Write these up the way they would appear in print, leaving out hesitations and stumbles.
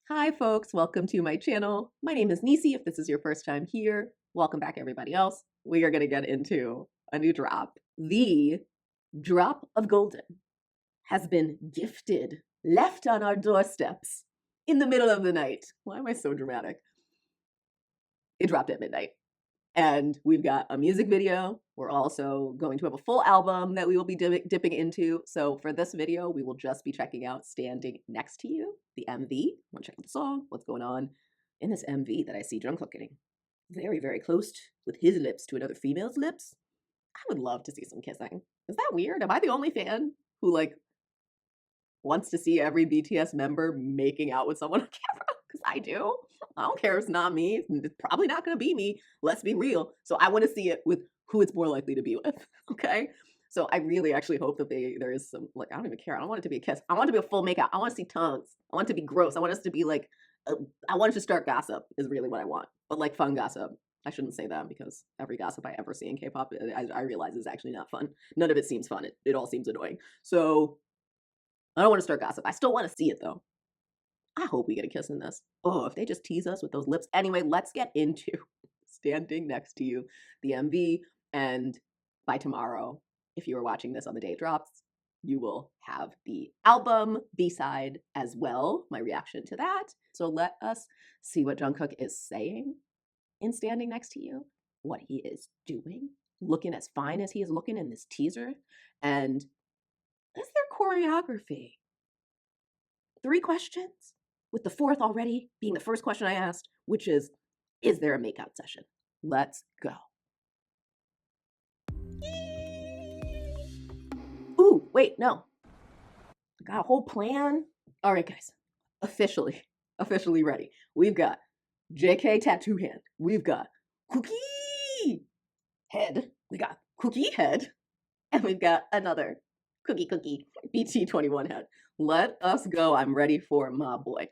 Hi folks, welcome to my channel. My name is Nisi. If this is your first time here, welcome back everybody else. We are going to get into a new drop. The drop of golden has been gifted, left on our doorsteps in the middle of the night. Why am I so dramatic? It dropped at midnight. And we've got a music video. We're also going to have a full album that we will be dipping into. So for this video, we will just be checking out Standing Next to You, the MV. Want to check out the song, what's going on in this MV that I see Jungkook getting very, very close with his lips to another female's lips. I would love to see some kissing. Is that weird? Am I the only fan who wants to see every BTS member making out with someone on camera? Because I do. I don't care if it's not me. It's probably not going to be me. Let's be real. So I want to see it with who it's more likely to be with. Okay. So I really actually hope that there is some, I don't even care. I don't want it to be a kiss. I want it to be a full makeout. I want to see tongues. I want it to be gross. I want us to be I want it to start gossip is really what I want. But fun gossip. I shouldn't say that because every gossip I ever see in K-pop, I realize is actually not fun. None of it seems fun. It all seems annoying. So I don't want to start gossip. I still want to see it though. I hope we get a kiss in this. Oh, if they just tease us with those lips. Anyway, let's get into Standing Next to You, the MV. And by tomorrow, if you are watching this on the day it drops, you will have the album B-side as well, my reaction to that. So let us see what Jungkook is saying in Standing Next to You, what he is doing, looking as fine as he is looking in this teaser, and is there choreography? 3 questions, with the 4th already being the first question I asked, which is there a makeout session? Let's go. Ooh, wait, no. I got a whole plan. All right, guys, officially ready. We've got JK tattoo hand. We've got cookie head. We got cookie head. And we've got another cookie BT21 head. Let us go. I'm ready for my boy.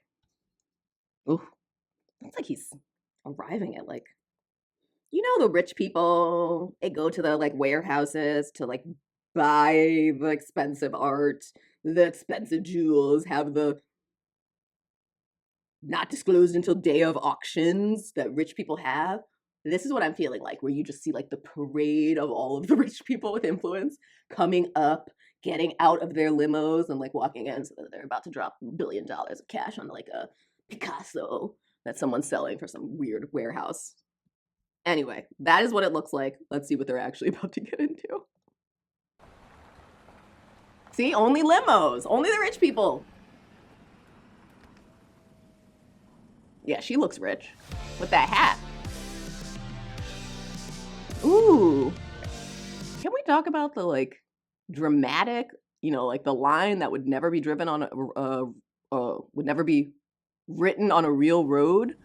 Ooh, looks like he's arriving at the rich people, they go to the warehouses to buy the expensive art, the expensive jewels, have the not disclosed until day of auctions that rich people have. This is what I'm feeling like, where you just see the parade of all of the rich people with influence coming up, getting out of their limos and walking in so that they're about to drop $1 billion of cash on a Picasso that someone's selling for some weird warehouse. Anyway, that is what it looks like. Let's see what they're actually about to get into. See, only limos, only the rich people. Yeah, she looks rich with that hat. Ooh. Can we talk about the dramatic, the line that would never be driven on would never be written on a real road?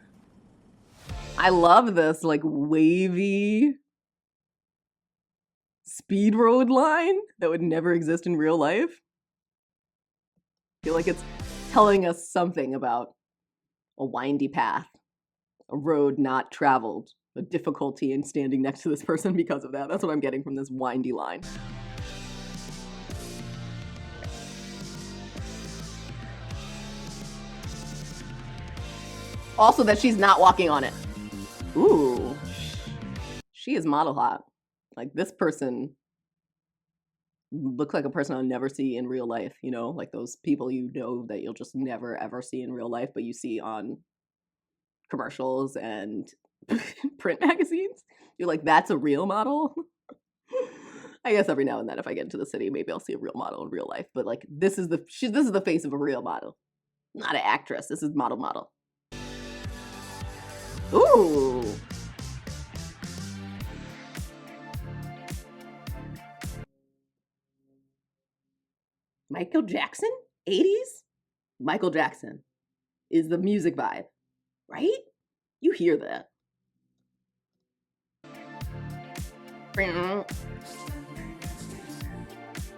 I love this wavy speed road line that would never exist in real life. I feel like it's telling us something about a windy path, a road not traveled, a difficulty in standing next to this person because of that. That's what I'm getting from this windy line. Also that she's not walking on it. Ooh, she is model hot. This person looks like a person I'll never see in real life, those people that you'll just never ever see in real life, but you see on commercials and print magazines. You're like, that's a real model? I guess every now and then if I get into the city, maybe I'll see a real model in real life, but this is the face of a real model. Not an actress, this is model. Ooh. Michael Jackson? 80s? Michael Jackson is the music vibe, right? You hear that.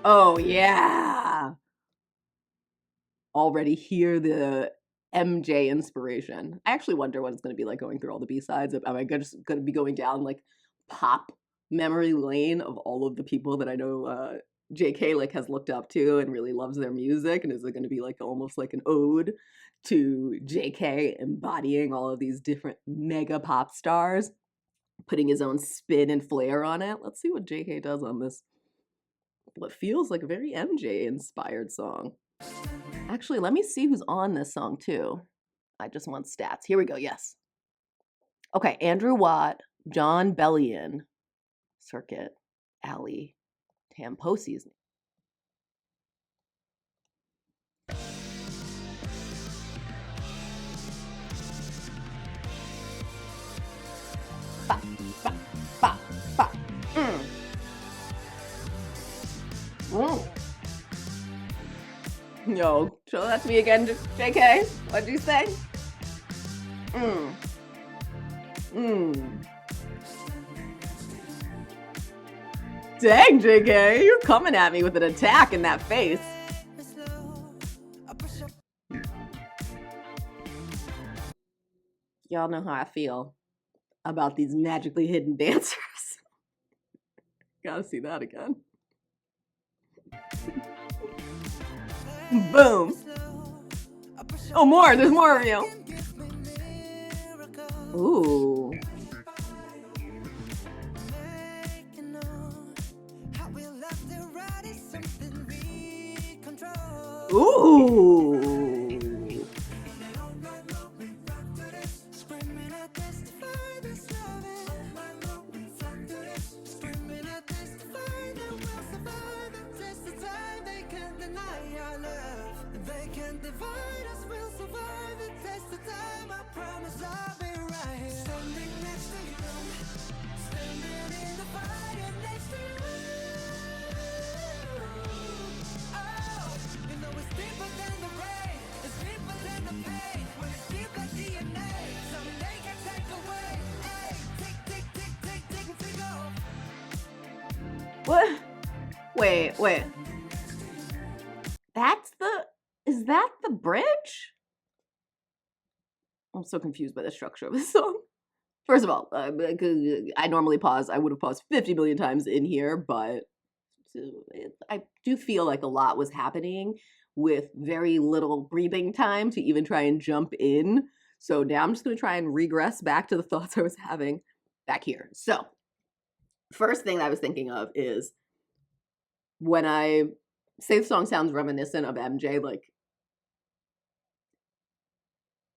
Oh, yeah. Already hear the MJ inspiration. I actually wonder what it's going to be like going through all the B-sides. Am I just going to be going down pop memory lane of all of the people that I know JK like has looked up to and really loves their music, and is it going to be like almost like an ode to JK embodying all of these different mega pop stars, putting his own spin and flair on it? Let's see what JK does on this, what feels like a very MJ inspired song. Actually, let me see who's on this song too. I just want stats. Here we go. Yes. Okay, Andrew Watt, John Bellion, Circuit, Ali, Tamposi's. Ba, ba, ba, ba. Yo, show that to me again, JK. What'd you say? Dang, JK, you're coming at me with an attack in that face. Y'all know how I feel about these magically hidden dancers. Gotta see that again. Boom. Oh, more. There's more of you. Ooh. Ooh. What? Wait. Is that the bridge? I'm so confused by the structure of this song. First of all, I normally pause. I would have paused 50 million times in here, but I do feel like a lot was happening with very little breathing time to even try and jump in. So now I'm just going to try and regress back to the thoughts I was having back here. So first thing I was thinking of is when I say the song sounds reminiscent of MJ, like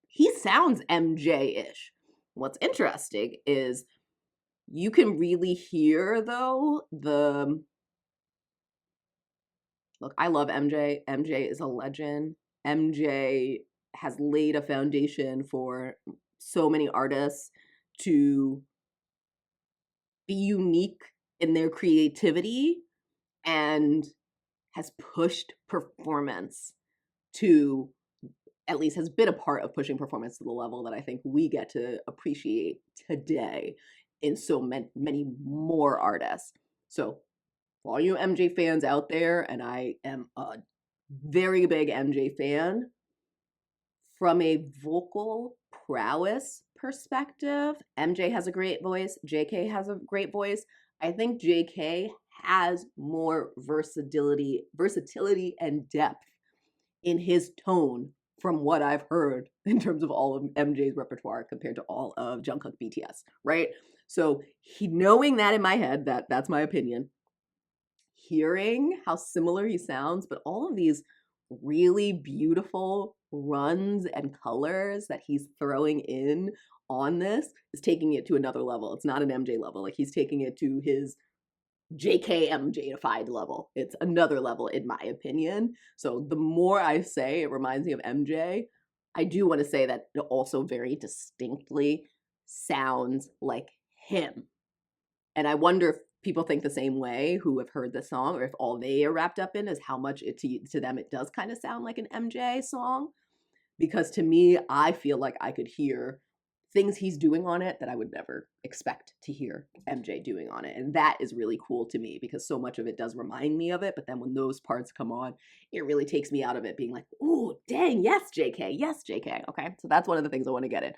he sounds MJ-ish. What's interesting is you can really hear though look, I love MJ. MJ is a legend. MJ has laid a foundation for so many artists to be unique in their creativity and has pushed performance to, at least has been a part of pushing performance to the level that I think we get to appreciate today in so many more artists. So for all you MJ fans out there, and I am a very big MJ fan, from a vocal prowess perspective, MJ has a great voice, JK has a great voice. I think JK has more versatility and depth in his tone from what I've heard in terms of all of MJ's repertoire compared to all of Jungkook BTS, right? So knowing that in my head, that's my opinion. Hearing how similar he sounds, but all of these really beautiful runs and colors that he's throwing in on this is taking it to another level. It's not an MJ level. Like he's taking it to his JK MJ-ified level. It's another level in my opinion. So the more I say it reminds me of MJ, I do want to say that it also very distinctly sounds like him. And I wonder if people think the same way who have heard the song, or if all they are wrapped up in is how much to them it does kind of sound like an MJ song. Because to me, I feel like I could hear things he's doing on it that I would never expect to hear MJ doing on it. And that is really cool to me because so much of it does remind me of it. But then when those parts come on, it really takes me out of it being like, oh, dang, yes, JK, yes, JK. Okay, so that's one of the things I want to get in.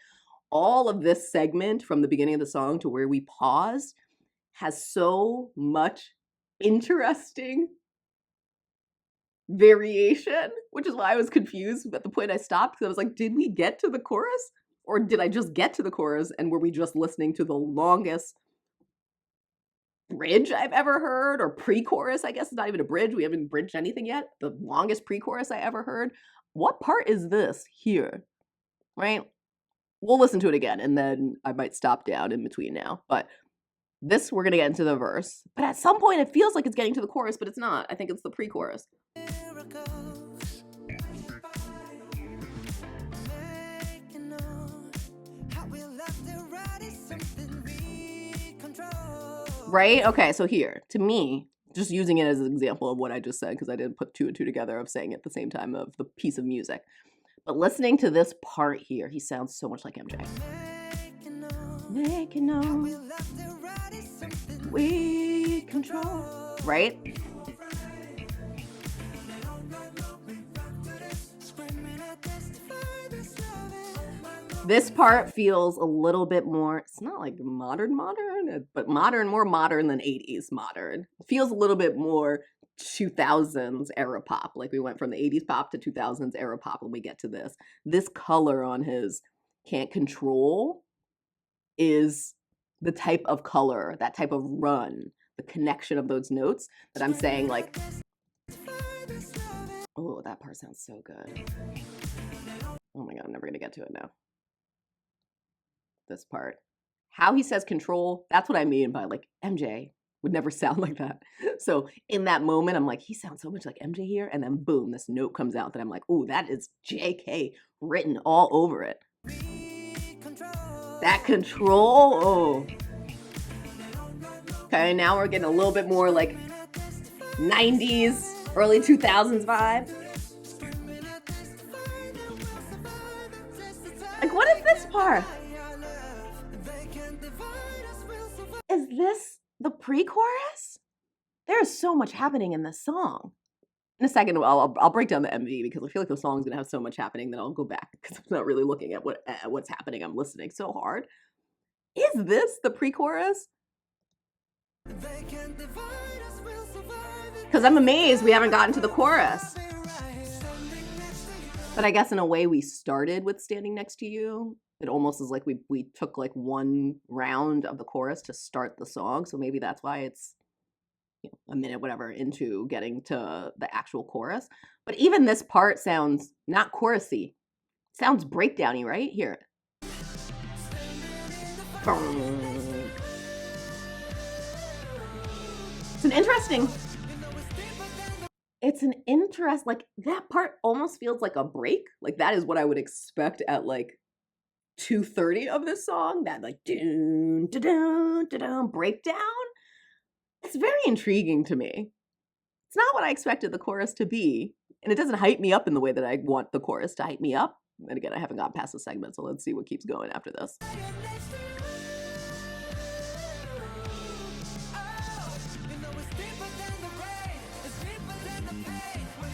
All of this segment from the beginning of the song to where we paused has so much interesting variation, which is why I was confused at the point I stopped, because I was like, did we get to the chorus? Or did I just get to the chorus and were we just listening to the longest bridge I've ever heard, or pre-chorus? I guess it's not even a bridge. We haven't bridged anything yet. The longest pre-chorus I ever heard. What part is this here? Right? We'll listen to it again and then I might stop down in between now. But this, we're going to get into the verse. But at some point it feels like it's getting to the chorus, but it's not. I think it's the pre-chorus. Right? Okay, so here, to me, just using it as an example of what I just said, because I didn't put two and two together of saying it at the same time of the piece of music. But listening to this part here, he sounds so much like MJ. Making on, we control. Right? This part feels a little bit more, it's not like modern, but modern, more modern than 80s modern. It feels a little bit more 2000s era pop. Like we went from the 80s pop to 2000s era pop when we get to this. This color on his Can't Control is the type of color, that type of run, the connection of those notes that I'm saying like, oh, that part sounds so good. Oh my God, I'm never gonna get to it now. This part. How he says control, that's what I mean by like MJ would never sound like that. So in that moment, I'm like, he sounds so much like MJ here. And then boom, this note comes out that I'm like, oh, that is JK written all over it. That control, oh. Okay, now we're getting a little bit more like 90s, early 2000s vibe. Like, what is this part? Is this the pre-chorus? There's so much happening in this song. In a second, I'll break down the MV because I feel like the song's gonna have so much happening that I'll go back because I'm not really looking at what's happening. I'm listening so hard. Is this the pre-chorus? Because I'm amazed we haven't gotten to the chorus. But I guess in a way we started with Standing Next to You. It almost is like we took like one round of the chorus to start the song. So maybe that's why it's, you know, a minute, whatever, into getting to the actual chorus. But even this part sounds not chorusy. Sounds breakdowny, right? Here. It's an interest, like that part almost feels like a break. Like that is what I would expect at like 2:30 of this song, that like dun, dun, dun, dun, dun, breakdown. It's very intriguing to me. It's not what I expected the chorus to be, and it doesn't hype me up in the way that I want the chorus to hype me up. And again, I haven't gotten past the segment, so let's see what keeps going after this.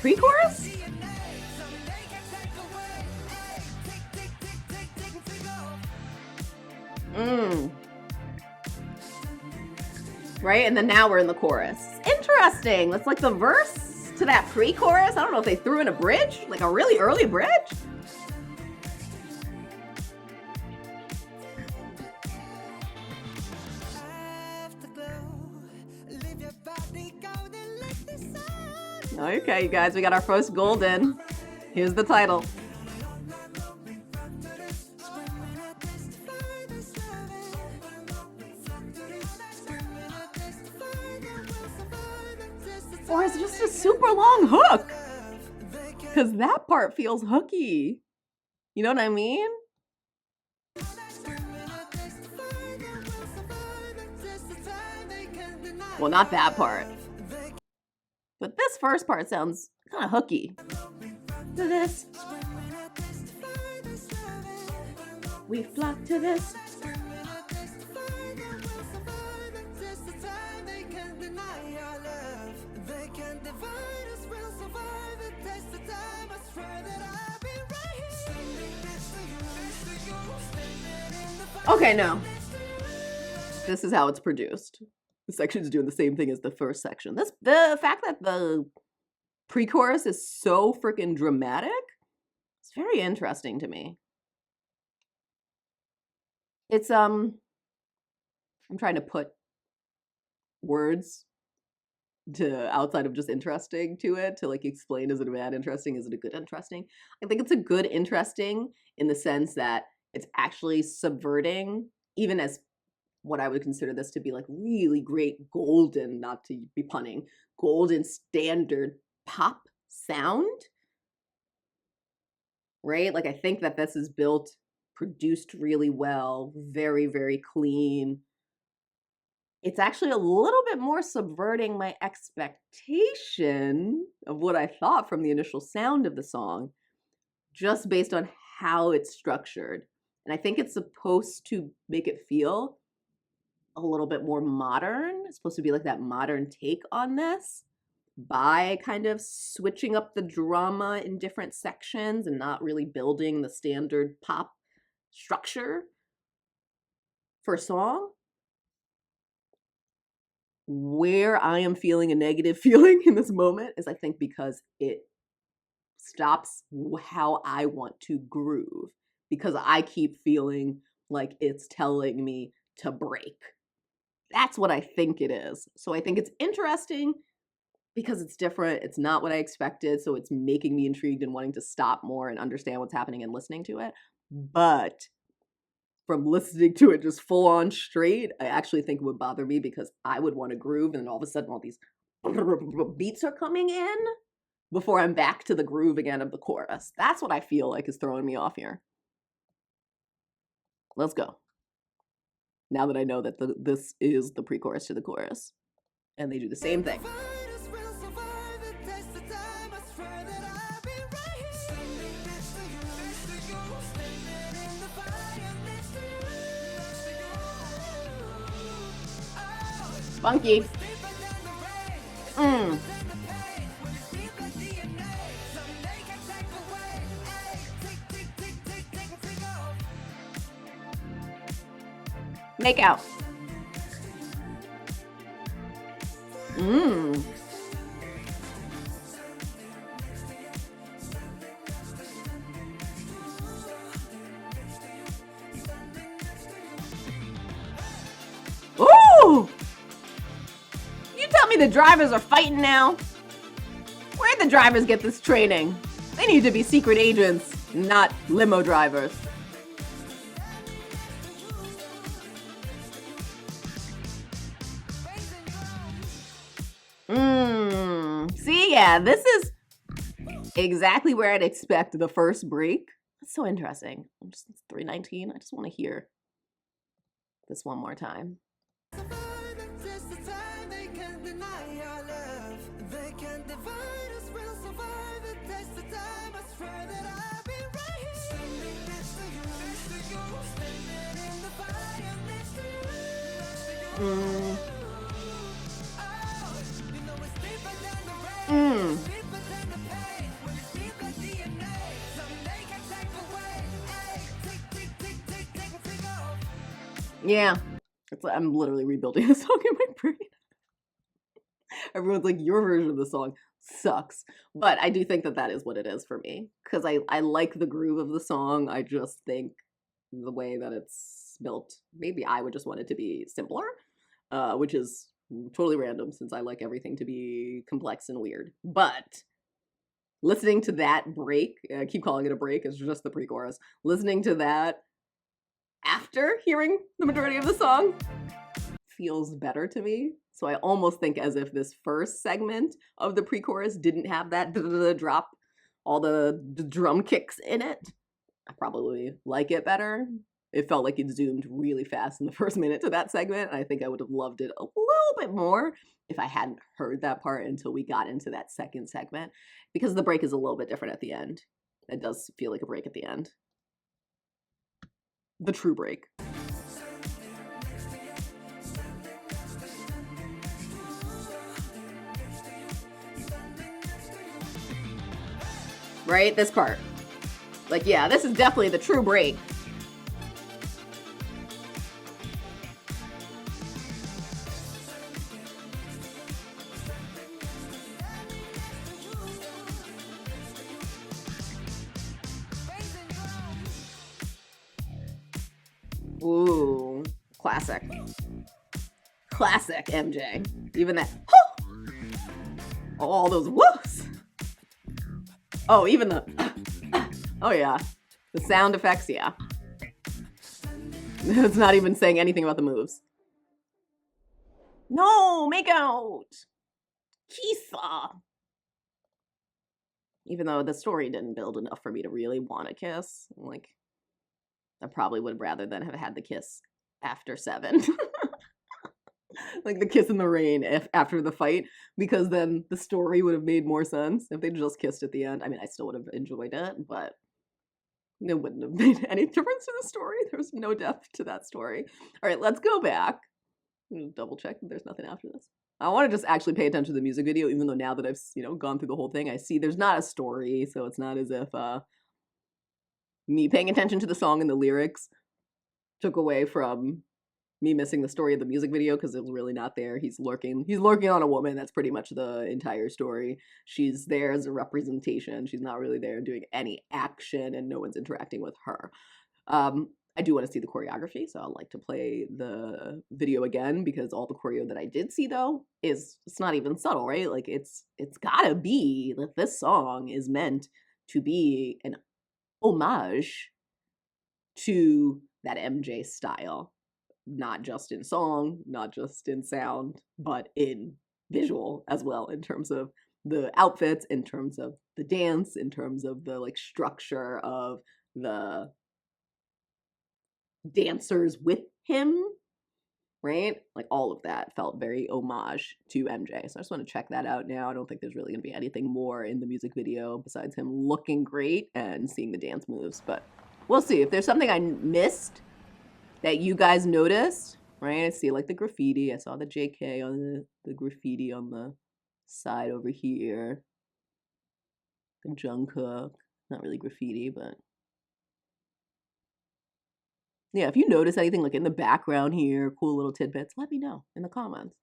Pre-chorus? Right, and then now we're in the chorus. Interesting. That's like the verse to that pre-chorus. I don't know if they threw in a bridge, like a really early bridge. Okay, you guys, we got our first golden. Here's the title. Or it's just a super long hook. Because that part feels hooky. You know what I mean? Well, not that part. But this first part sounds kind of hooky. To this. We flock to this. Okay, no. This is how it's produced. The section is doing the same thing as the first section. The fact that the pre-chorus is so freaking dramatic. It's very interesting to me. It's I'm trying to put words to outside of just interesting to it, to like explain, is it a bad interesting, is it a good interesting? I think it's a good interesting in the sense that it's actually subverting, even as what I would consider this to be like really great golden, not to be punning, golden standard pop sound, right? Like I think that this is built, produced really well, very, very clean. It's actually a little bit more subverting my expectation of what I thought from the initial sound of the song, just based on how it's structured. And I think it's supposed to make it feel a little bit more modern. It's supposed to be like that modern take on this by kind of switching up the drama in different sections and not really building the standard pop structure for a song. Where I am feeling a negative feeling in this moment is I think because it stops how I want to groove, because I keep feeling like it's telling me to break. That's what I think it is. So I think it's interesting because it's different. It's not what I expected. So it's making me intrigued and wanting to stop more and understand what's happening and listening to it. But from listening to it just full on straight, I actually think it would bother me because I would want to groove, and then all of a sudden all these beats are coming in before I'm back to the groove again of the chorus. That's what I feel like is throwing me off here. Let's go. Now that I know that this is the pre-chorus to the chorus, and they do the same thing. Funky. Make out. Ooh! You tell me the drivers are fighting now? Where'd the drivers get this training? They need to be secret agents, not limo drivers. See, yeah, this is exactly where I'd expect the first break. That's so interesting. It's 3:19. I just want to hear this one more time. Yeah, it's like I'm literally rebuilding the song in my brain. Everyone's like, your version of the song sucks. But I do think that that is what it is for me, because I like the groove of the song. I just think the way that it's built, maybe I would just want it to be simpler, which is totally random since I like everything to be complex and weird. But listening to that break, I keep calling it a break, it's just the pre-chorus. Listening to that after hearing the majority of the song feels better to me. So I almost think as if this first segment of the pre-chorus didn't have that drop, all the drum kicks in it. I probably like it better. It felt like it zoomed really fast in the first minute to that segment, and I think I would have loved it a little bit more if I hadn't heard that part until we got into that second segment, because the break is a little bit different at the end. It does feel like a break at the end. The true break. Right? This part. Like, yeah, this is definitely the true break. Ooh, classic. Classic MJ. Even that, oh, all those whoops. Oh, even the, oh yeah. The sound effects, yeah. It's not even saying anything about the moves. No, make out. Kisa. Even though the story didn't build enough for me to really want to kiss. Like, I probably would rather than have had the kiss after 7. Like the kiss in the rain after the fight, because then the story would have made more sense if they just kissed at the end. I mean, I still would have enjoyed it, but it wouldn't have made any difference to the story. There was no depth to that story. All right, let's go back. Double check that there's nothing after this. I want to just actually pay attention to the music video, even though now that I've, gone through the whole thing, I see there's not a story, so it's not as if me paying attention to the song and the lyrics took away from me missing the story of the music video, because it was really not there. He's lurking on a woman. That's pretty much the entire story. She's there as a representation. She's not really there doing any action, and no one's interacting with her. I do want to see the choreography, so I'd like to play the video again, because all the choreo that I did see, though, it's not even subtle, right? Like, it's gotta be that this song is meant to be an homage to that MJ style. Not just in song, not just in sound, but in visual as well, in terms of the outfits, in terms of the dance, in terms of the like structure of the dancers with him, right? Like all of that felt very homage to MJ. So I just want to check that out now. I don't think there's really going to be anything more in the music video besides him looking great and seeing the dance moves, but we'll see. If there's something I missed that you guys noticed, right? I see like the graffiti. I saw the JK on the graffiti on the side over here. The Jungkook. Not really graffiti, but yeah, if you notice anything like in the background here, cool little tidbits, let me know in the comments.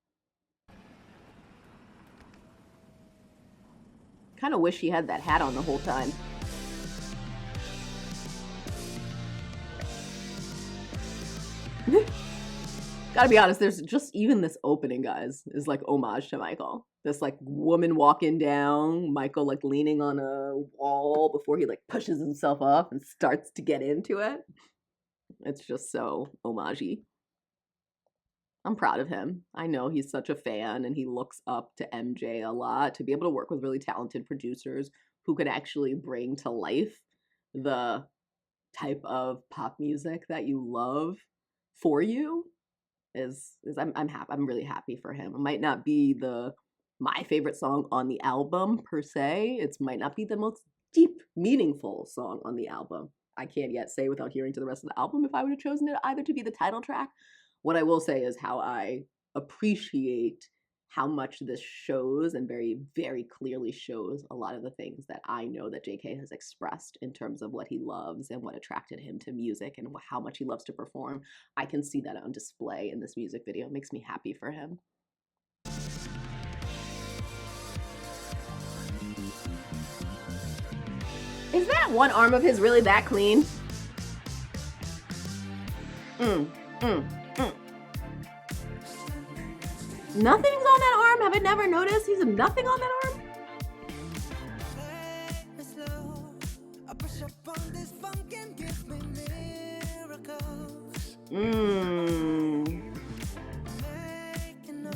Kind of wish he had that hat on the whole time. Gotta be honest, there's just even this opening, guys, is like homage to Michael. This like woman walking down, Michael like leaning on a wall before he like pushes himself up and starts to get into it. It's just so homage-y. I'm proud of him. I know he's such a fan and he looks up to MJ a lot. To be able to work with really talented producers who could actually bring to life the type of pop music that you love for you I'm happy. I'm really happy for him. It might not be my favorite song on the album per se. It might not be the most deep, meaningful song on the album. I can't yet say without hearing to the rest of the album if I would have chosen it either to be the title track. What I will say is how I appreciate how much this shows, and very, very clearly shows a lot of the things that I know that JK has expressed in terms of what he loves and what attracted him to music and how much he loves to perform. I can see that on display in this music video. It makes me happy for him. Is that one arm of his really that clean? Nothing's on that arm? Have I never noticed? He's nothing on that arm?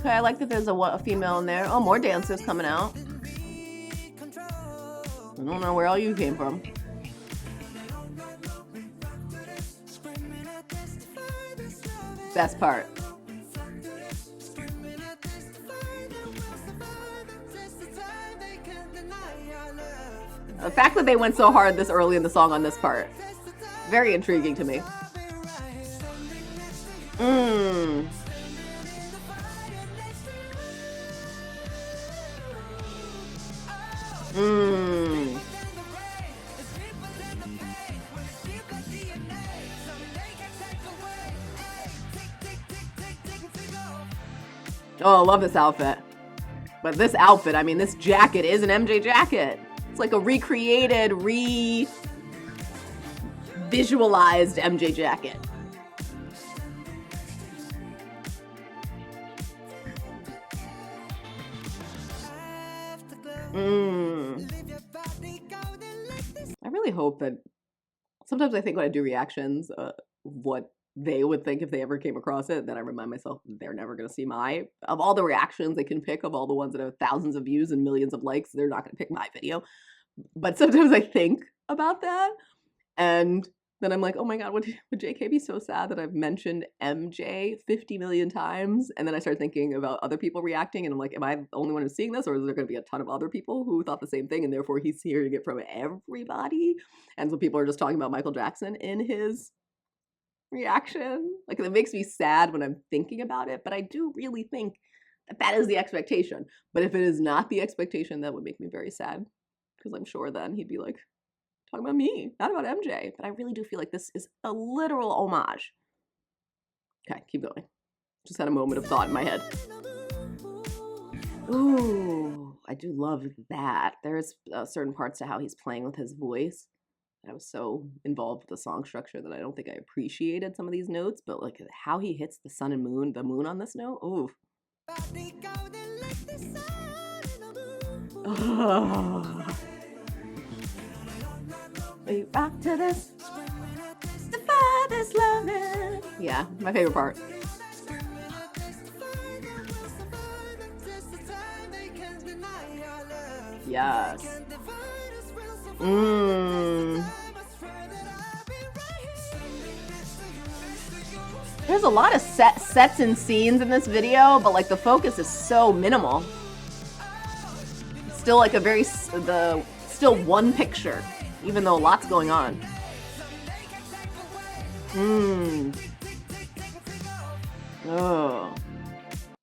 Okay, I like that there's a female in there. Oh, more dancers coming out. I don't know where all you came from. Best part. The fact that they went so hard this early in the song on this part, very intriguing to me. Oh, I love this outfit. But this outfit, I mean, this jacket is an MJ jacket. It's like a recreated, visualized MJ jacket. Mm. I really hope that sometimes I think when I do reactions, what they would think if they ever came across it, then I remind myself they're never going to see my, of all the reactions they can pick, of all the ones that have thousands of views and millions of likes, they're not going to pick my video. But sometimes I think about that, and then I'm like, oh my God, would JK be so sad that I've mentioned MJ 50 million times? And then I start thinking about other people reacting, and I'm like, am I the only one who's seeing this, or is there going to be a ton of other people who thought the same thing, and therefore he's hearing it from everybody? And so people are just talking about Michael Jackson in his reaction. Like, it makes me sad when I'm thinking about it, but I do really think that that is the expectation. But if it is not the expectation, that would make me very sad, because I'm sure then he'd be like, talking about me, not about MJ. But I really do feel like this is a literal homage. Okay, keep going. Just had a moment of thought in my head. Ooh, I do love that. There's certain parts to how he's playing with his voice. I was so involved with the song structure that I don't think I appreciated some of these notes, but like how he hits the sun and moon, the moon on this note, ooh. Oh. We rock to this, defy this loving. Yeah, my favorite part. Yes. There's a lot of sets and scenes in this video, but like the focus is so minimal. Still like a very, still one picture, even though lots going on. Oh.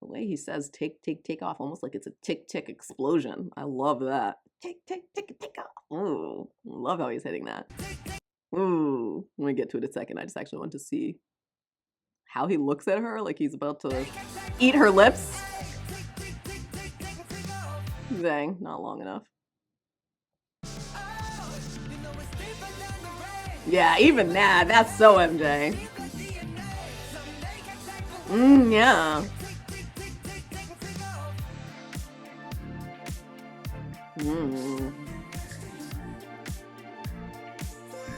The way he says take off, almost like it's a tick explosion. I love that. Take off. Ooh, love how he's hitting that. Ooh, I'm gonna get to it in a second. I just actually want to see how he looks at her like he's about to eat her lips. Dang, not long enough. Yeah, even that, that's so MJ. Yeah.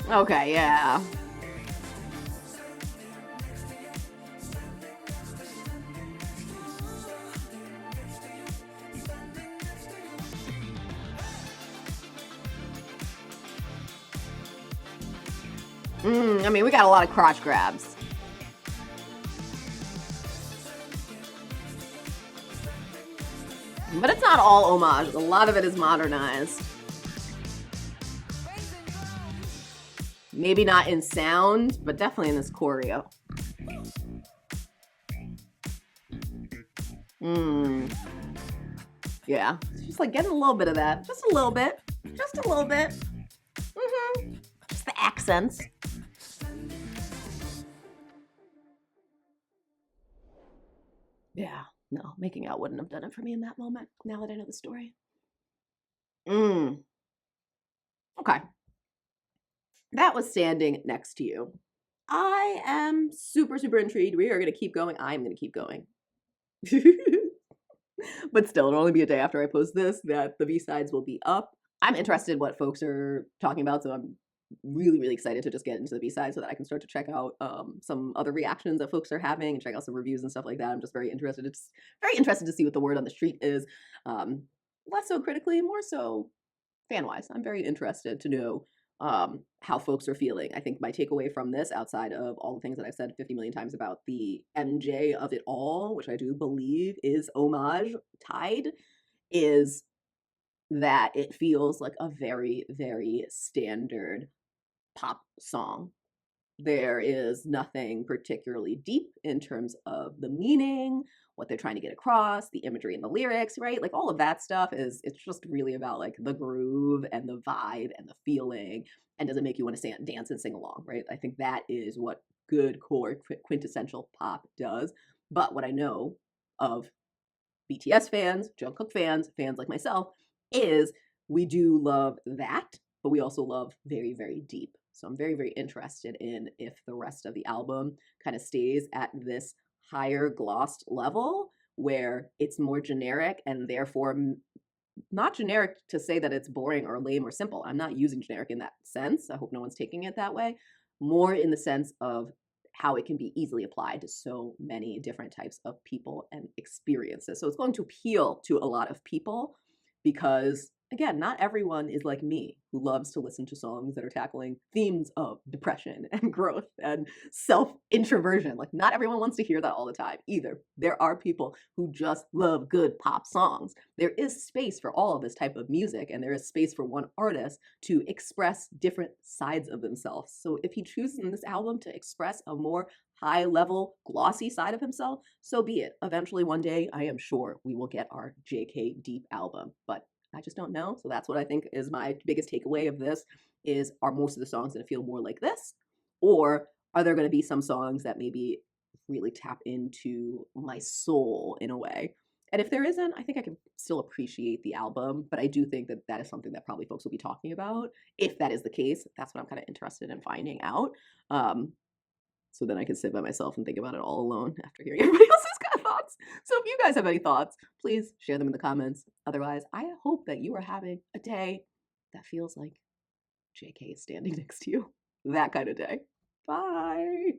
Okay, yeah. I mean, we got a lot of crotch grabs. But it's not all homage. A lot of it is modernized. Maybe not in sound, but definitely in this choreo. Yeah, it's just like getting a little bit of that. Just a little bit. Just a little bit. Just the accents. Yeah, no, making out wouldn't have done it for me in that moment, now that I know the story. Okay. That was standing next to you. I am super intrigued. We are going to keep going. I'm going to keep going. But still, it'll only be a day after I post this that the B-sides will be up. I'm interested in what folks are talking about, so I'm really excited to just get into the B-side so that I can start to check out some other reactions that folks are having and check out some reviews and stuff like that. I'm just very interested. It's very interested to see what the word on the street is. Less so critically, more so fan-wise. I'm very interested to know how folks are feeling. I think my takeaway from this, outside of all the things that I've said 50 million times about the MJ of it all, which I do believe is homage tied, is that it feels like a very standard pop song. There is nothing particularly deep in terms of the meaning, what they're trying to get across, the imagery and the lyrics, right? Like all of that stuff it's just really about like the groove and the vibe and the feeling, and does it make you want to dance and sing along, right? I think that is what good core quintessential pop does. But what I know of BTS fans, Jungkook fans, fans like myself, is we do love that, but we also love very deep. So I'm very interested in if the rest of the album kind of stays at this higher glossed level where it's more generic and therefore not generic to say that it's boring or lame or simple. I'm not using generic in that sense. I hope no one's taking it that way. More in the sense of how it can be easily applied to so many different types of people and experiences. So it's going to appeal to a lot of people because, again, not everyone is like me who loves to listen to songs that are tackling themes of depression and growth and self introversion. Like, not everyone wants to hear that all the time either. There are people who just love good pop songs. There is space for all of this type of music, and there is space for one artist to express different sides of themselves. So if he chooses in this album to express a more high level, glossy side of himself, so be it. Eventually, one day, I am sure we will get our JK Deep album, but I just don't know. So that's what I think is my biggest takeaway of this is, are most of the songs going to feel more like this? Or are there going to be some songs that maybe really tap into my soul in a way? And if there isn't, I think I can still appreciate the album, but I do think that that is something that probably folks will be talking about. If that is the case, that's what I'm kind of interested in finding out. So then I can sit by myself and think about it all alone after hearing everybody else's kind of thoughts. So if you guys have any thoughts, please share them in the comments. Otherwise, I hope that you are having a day that feels like JK is standing next to you. That kind of day. Bye.